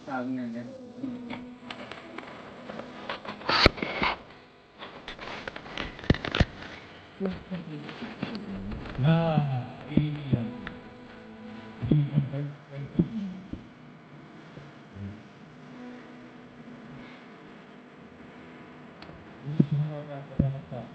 Nah, iya. Ini semua rata-rata.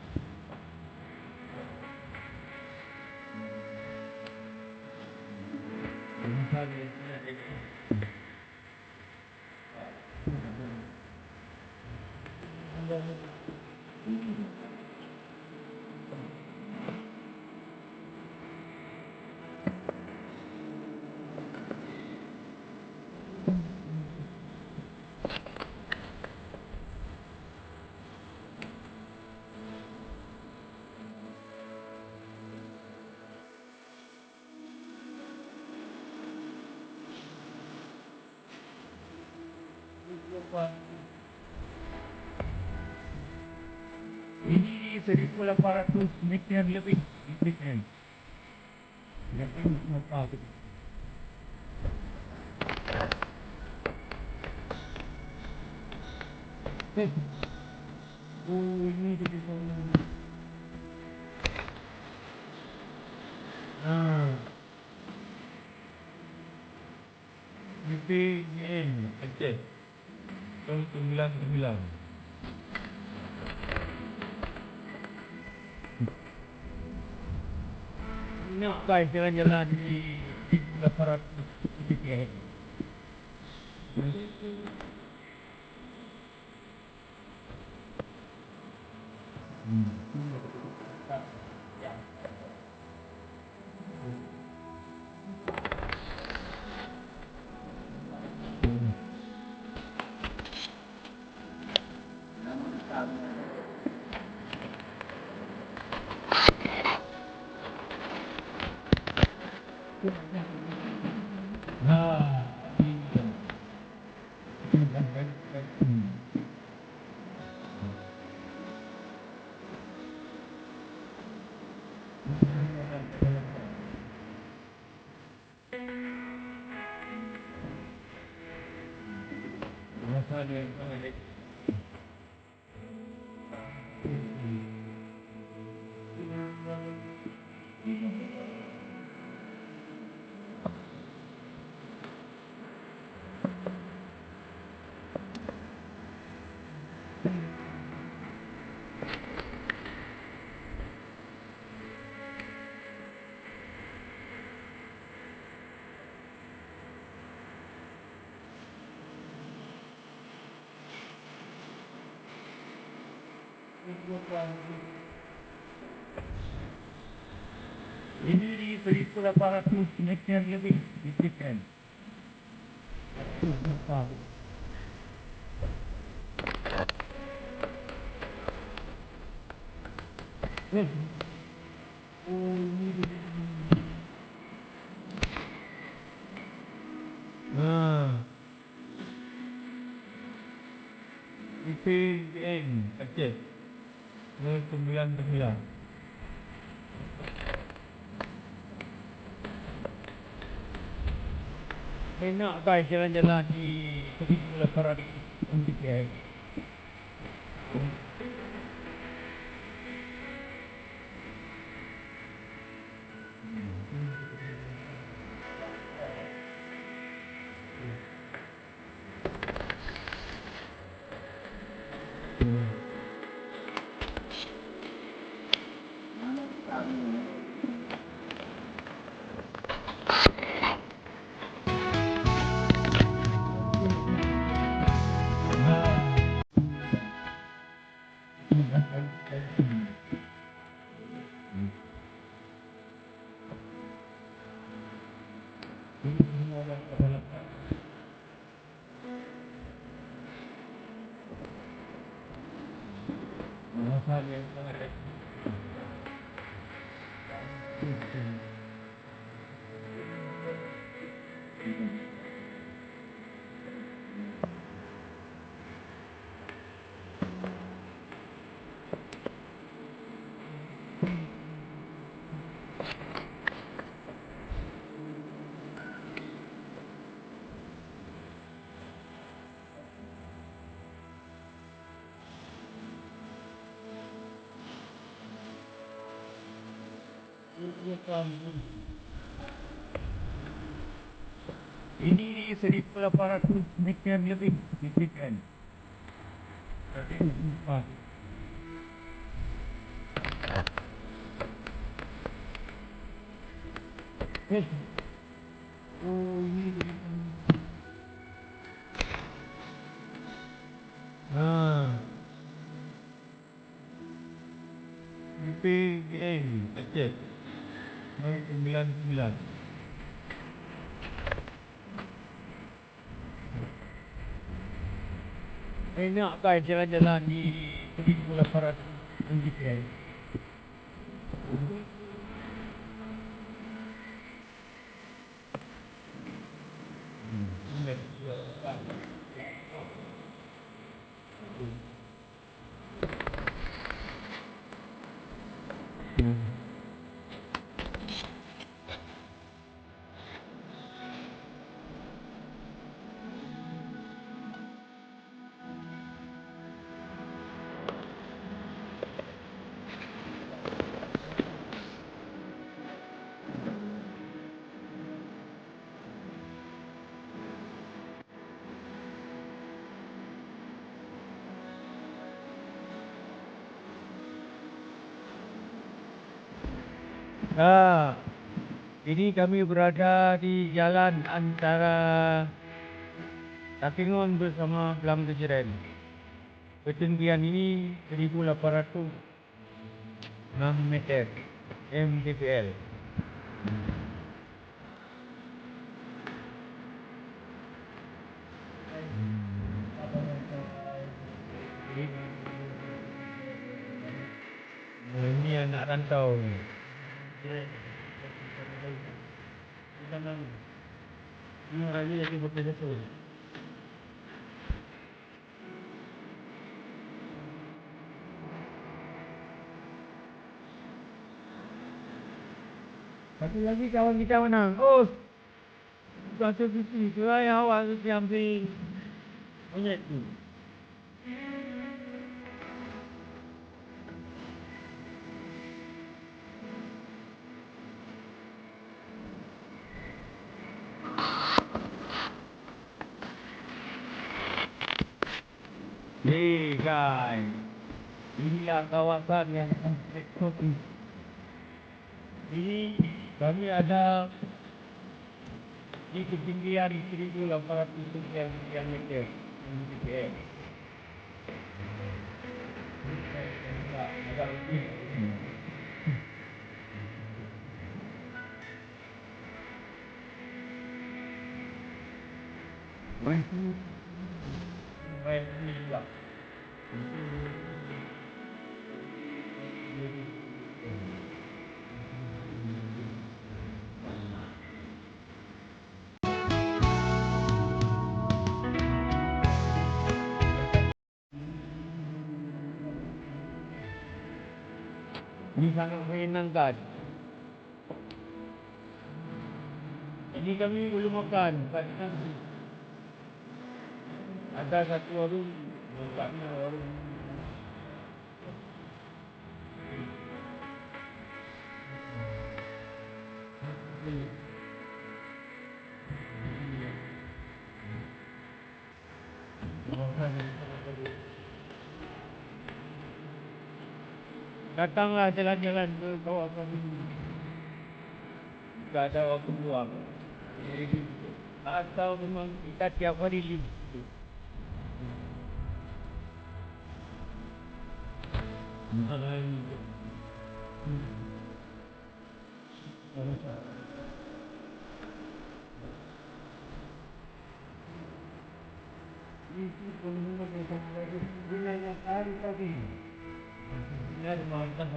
Ini 1.800 meter lebih listriknya. Ini jadi VPN aceh tahun 99. Nak guys jalan-jalan di 800 VPN. Nah, iya. Ini di 1.800 meter lebih listriknya. VPN aceh tahun 99. Enak guys jalan-jalan di 1.800 VPN. Ini 1,800 meter lebih kan. Tapi yes. Oh ini PGN Aceh 99. Nak kan jalan-jalan di 1,800 meter. Ini kami berada di jalan antara Takengon bersama Kelang Kejeren. Ketinggian ini 1,806 meter mdpl. Ini anak rantau ni. Ini lagi jadi bekerja tu. Satu lagi kawan kita mana? Oh, satu sisi tu lah yang awak tu ambil monyet tu. Hey guys, inilah kawasan yang eksotis. Ini kami ada di ketinggian 1,800 meter mdpl. Agak lebih. Baik ini juga. Ini sangat menyenangkan. Ini kami belum makan kat nanti. Ada satu warung, nampaknya warung. Datanglah jalan-jalan ke kawasan ini. Tak ada waktu buang. Atau memang kita tiap hari libur. Itu pengguna yang hari tadi. Ini ada masalah.